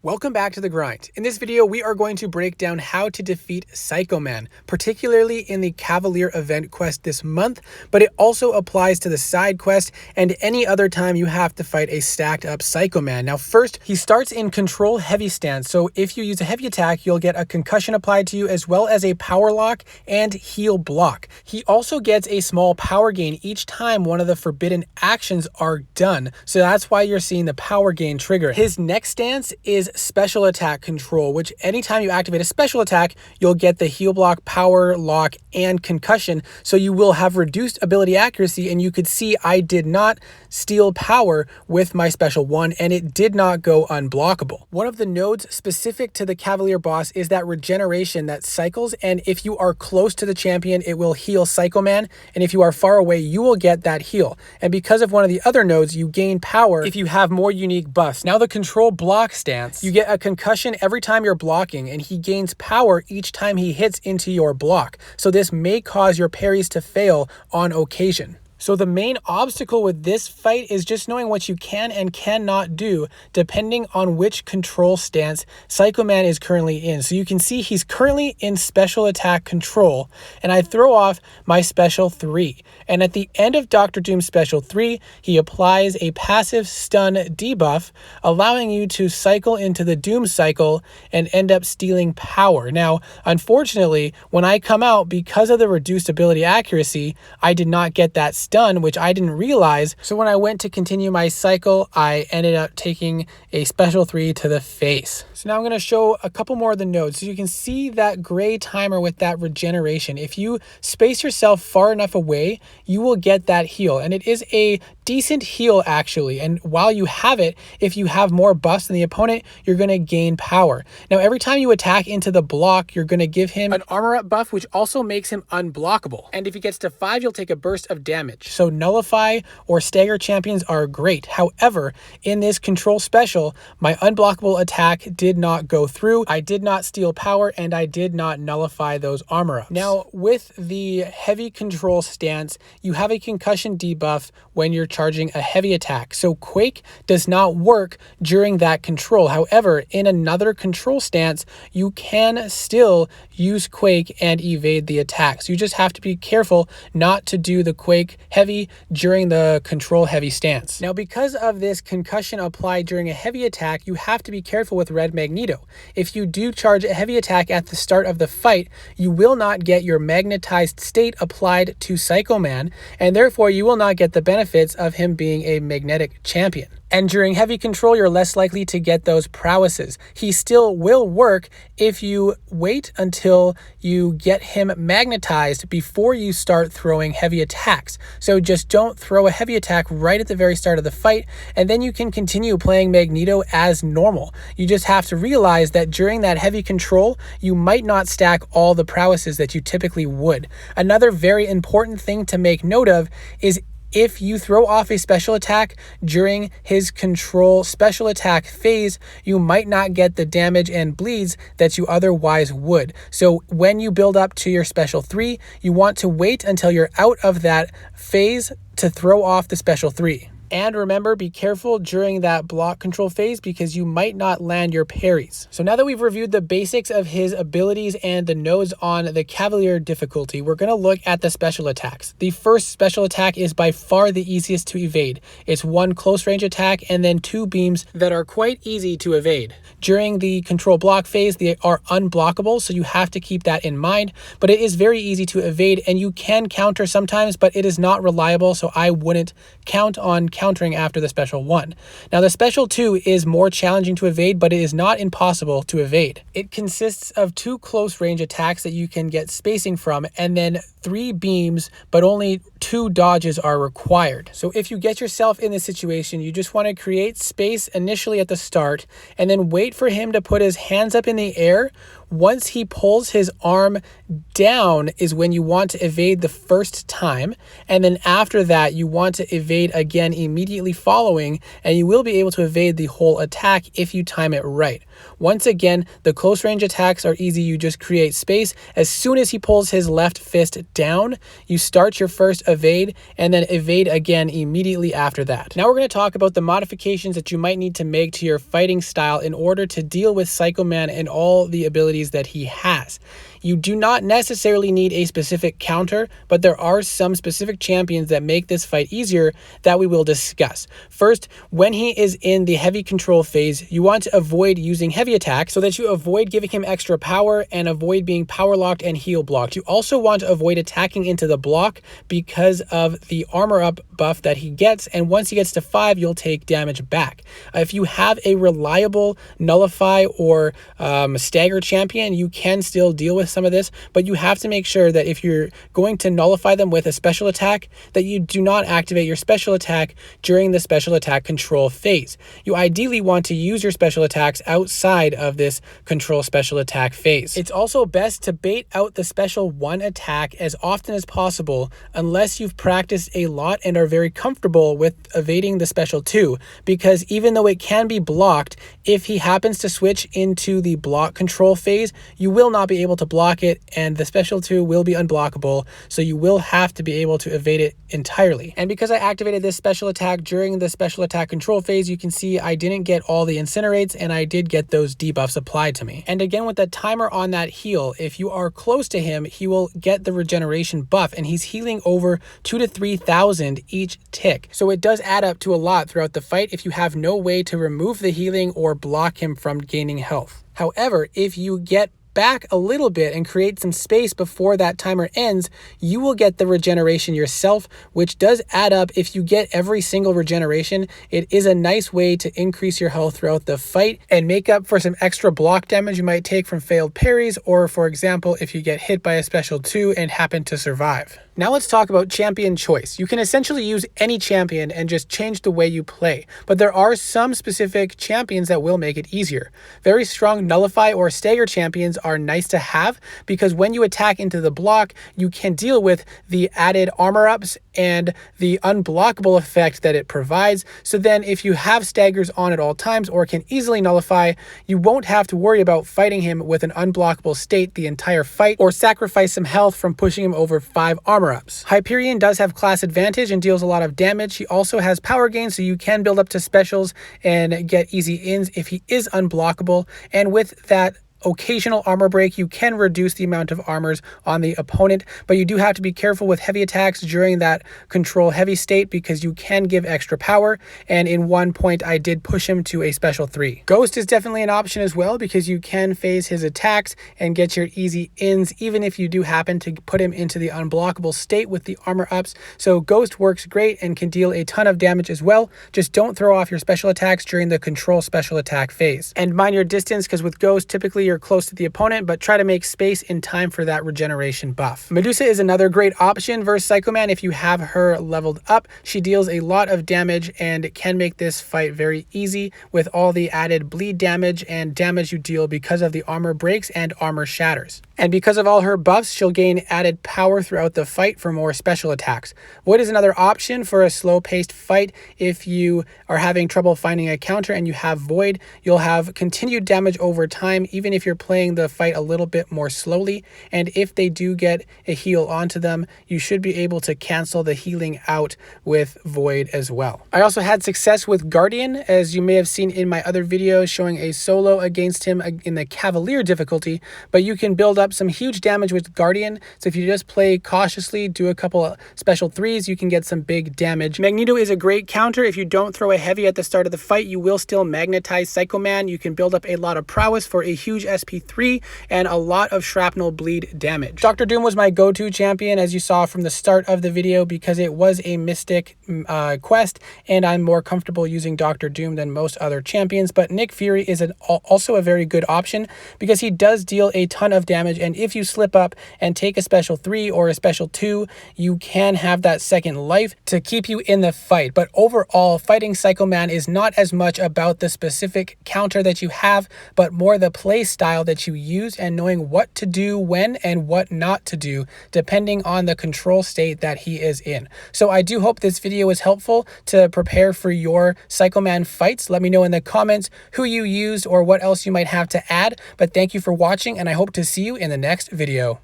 Welcome back to The Grind. In this video, we are going to break down how to defeat Psycho Man, particularly in the Cavalier event quest this month, but it also applies to the side quest and any other time you have to fight a stacked up Psycho Man. Now first, he starts in control heavy stance, so if you use a heavy attack, you'll get a concussion applied to you as well as a power lock and heal block. He also gets a small power gain each time one of the forbidden actions are done, so that's why you're seeing the power gain trigger. His next stance is special attack control, which anytime you activate a special attack, you'll get the heal block, power lock, and concussion. So you will have reduced ability accuracy, and you could see I did not steal power with my special one, and it did not go unblockable. One of the nodes specific to the Cavalier boss is that regeneration that cycles, and if you are close to the champion, it will heal Psycho Man, and if you are far away, you will get that heal. And because of one of the other nodes, you gain power if you have more unique buffs. Now the control block stance, you get a concussion every time you're blocking, and he gains power each time he hits into your block. So this may cause your parries to fail on occasion. So the main obstacle with this fight is just knowing what you can and cannot do depending on which control stance Psycho Man is currently in. So you can see he's currently in special attack control, and I throw off my special 3. And at the end of Dr. Doom's special 3, he applies a passive stun debuff, allowing you to cycle into the Doom cycle and end up stealing power. Now, unfortunately, when I come out, because of the reduced ability accuracy, I did not get that stun, which I didn't realize. So when I went to continue my cycle, I ended up taking a special 3 to the face. So now I'm going to show a couple more of the nodes. So you can see that gray timer with that regeneration. If you space yourself far enough away, you will get that heal. And it is a decent heal actually. And while you have it, if you have more buffs than the opponent, you're going to gain power. Now every time you attack into the block, you're going to give him an armor up buff, which also makes him unblockable. And if he gets to 5, you'll take a burst of damage. So nullify or stagger champions are great. However, in this control special, my unblockable attack did not go through. I did not steal power, and I did not nullify those armor ups. Now with the heavy control stance, you have a concussion debuff when you're charging a heavy attack. So Quake does not work during that control. However, in another control stance, you can still use Quake and evade the attacks. You just have to be careful not to do the Quake heavy during the control heavy stance. Now, because of this concussion applied during a heavy attack, you have to be careful with Red Magneto. If you do charge a heavy attack at the start of the fight, you will not get your magnetized state applied to Psycho Man, and therefore you will not get the benefits of him being a magnetic champion. And during heavy control, you're less likely to get those prowesses. He still will work if you wait until you get him magnetized before you start throwing heavy attacks. So just don't throw a heavy attack right at the very start of the fight, and then you can continue playing Magneto as normal. You just have to realize that during that heavy control, you might not stack all the prowesses that you typically would. Another very important thing to make note of is if you throw off a special attack during his control special attack phase, you might not get the damage and bleeds that you otherwise would. So when you build up to your special 3, you want to wait until you're out of that phase to throw off the special 3. And remember, be careful during that block control phase because you might not land your parries. So now that we've reviewed the basics of his abilities and the nodes on the Cavalier difficulty, we're going to look at the special attacks. The first special attack is by far the easiest to evade. It's 1 close range attack and then 2 beams that are quite easy to evade. During the control block phase, they are unblockable, so you have to keep that in mind, but it is very easy to evade, and you can counter sometimes, but it is not reliable, so I wouldn't count on countering after the special 1. Now the special 2 is more challenging to evade, but it is not impossible to evade. It consists of 2 close range attacks that you can get spacing from, and then 3 beams, but only 2 dodges are required. So if you get yourself in this situation, you just want to create space initially at the start, and then wait for him to put his hands up in the air Once he pulls his arm down is when you want to evade the first time, and then after that you want to evade again immediately following, and you will be able to evade the whole attack if you time it right. Once again, the close range attacks are easy. You just create space. As soon as he pulls his left fist down, you start your first evade and then evade again immediately after that. Now we're going to talk about the modifications that you might need to make to your fighting style in order to deal with Psycho Man and all the abilities that he has. You do not necessarily need a specific counter, but there are some specific champions that make this fight easier that we will discuss. First, when he is in the heavy control phase, you want to avoid using heavy attacks so that you avoid giving him extra power and avoid being power locked and heal blocked. You also want to avoid attacking into the block because of the armor up buff that he gets, and once he gets to 5, you'll take damage back. If you have a reliable nullify or stagger champion, you can still deal with some of this, but you have to make sure that if you're going to nullify them with a special attack, that you do not activate your special attack during the special attack control phase. You ideally want to use your special attacks outside of this control special attack phase. It's also best to bait out the special 1 attack as often as possible unless you've practiced a lot and are very comfortable with evading the special 2, because even though it can be blocked, if he happens to switch into the block control phase, you will not be able to block it, and the special 2 will be unblockable, so you will have to be able to evade it entirely. And because I activated this special attack during the special attack control phase, you can see I didn't get all the incinerates, and I did get those debuffs applied to me. And again, with the timer on that heal, if you are close to him, he will get the regeneration buff, and he's healing over 2,000 to 3,000 each tick. So it does add up to a lot throughout the fight if you have no way to remove the healing or block him from gaining health. However, if you get back a little bit and create some space before that timer ends, you will get the regeneration yourself, which does add up. If you get every single regeneration, it is a nice way to increase your health throughout the fight and make up for some extra block damage you might take from failed parries, or for example, if you get hit by a special 2 and happen to survive. Now let's talk about champion choice. You can essentially use any champion and just change the way you play, but there are some specific champions that will make it easier. Very strong nullify or stagger champions are nice to have because when you attack into the block, you can deal with the added armor ups and the unblockable effect that it provides. So then if you have staggers on at all times or can easily nullify, you won't have to worry about fighting him with an unblockable state the entire fight or sacrifice some health from pushing him over 5 armor ups. Hyperion does have class advantage and deals a lot of damage. He also has power gain, so you can build up to specials and get easy ins if he is unblockable. And with that occasional armor break, you can reduce the amount of armors on the opponent, but you do have to be careful with heavy attacks during that control heavy state because you can give extra power, and in one point I did push him to a special 3. Ghost is definitely an option as well because you can phase his attacks and get your easy ins even if you do happen to put him into the unblockable state with the armor ups. So Ghost works great and can deal a ton of damage as well. Just don't throw off your special attacks during the control special attack phase. And mind your distance, because with Ghost typically you're close to the opponent, but try to make space in time for that regeneration buff. Medusa is another great option versus Psycho Man if you have her leveled up. She deals a lot of damage and can make this fight very easy with all the added bleed damage and damage you deal because of the armor breaks and armor shatters. And because of all her buffs, she'll gain added power throughout the fight for more special attacks. Void is another option for a slow-paced fight. If you are having trouble finding a counter and you have Void, you'll have continued damage over time, even if you're playing the fight a little bit more slowly. And if they do get a heal onto them, you should be able to cancel the healing out with Void as well. I also had success with Guardian, as you may have seen in my other videos showing a solo against him in the Cavalier difficulty, but you can build up some huge damage with Guardian. So if you just play cautiously, do a couple of special 3s, you can get some big damage. Magneto is a great counter. If you don't throw a heavy at the start of the fight, you will still magnetize Psycho Man. You can build up a lot of prowess for a huge SP3 and a lot of shrapnel bleed damage. Dr. Doom was my go-to champion, as you saw from the start of the video, because it was a Mystic quest, and I'm more comfortable using Dr. Doom than most other champions. But Nick Fury is also a very good option because he does deal a ton of damage, and if you slip up and take a special 3 or a special 2, you can have that second life to keep you in the fight. But overall, fighting Psycho Man is not as much about the specific counter that you have, but more the play style style that you use and knowing what to do when and what not to do depending on the control state that he is in. So I do hope this video was helpful to prepare for your Psychoman fights. Let me know in the comments who you used or what else you might have to add. But thank you for watching, and I hope to see you in the next video.